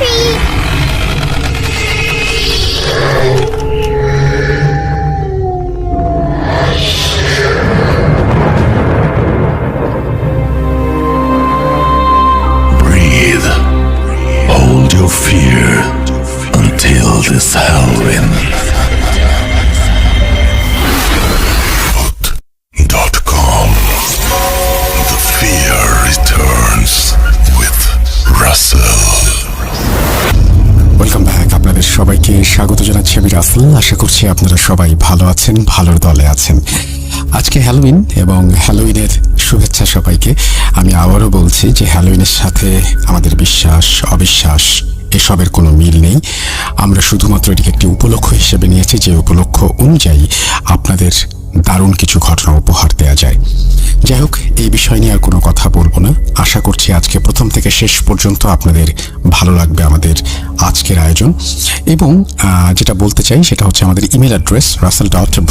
treat. Breathe. Hold your fear until this Halloween. .com. The fear returns with Russell. Welcome back. আপনাদের সবাইকে স্বাগত জানাচ্ছি আমি রাসেল। আশা করছি আপনারা সবাই ভালো আছেন, ভালোর দলে আছেন। আজকে হ্যালোউইন এবং হ্যালোউইনের শুভেচ্ছা সবাইকে। আমি আবারও বলছি যে হ্যালোউইনের সাথে আমাদের বিশ্বাস অবিশ্বাস এসবের কোনো মিল নেই। আমরা শুধুমাত্র এটিকে একটি উপলক্ষ হিসেবে নিয়েছি, যে উপলক্ষ অনুযায়ী আপনাদের দারুণ কিছু ঘটনা উপহার দেওয়া যায়। যাই হোক, এই বিষয় নিয়ে আর কোনো কথা বলবো না। আশা করছি আজকে প্রথম থেকে শেষ পর্যন্ত আপনাদের ভালো লাগবে আমাদের আজকের আয়োজন। এবং যেটা বলতে চাই সেটা হচ্ছে আমাদের ইমেল অ্যাড্রেস russell.bru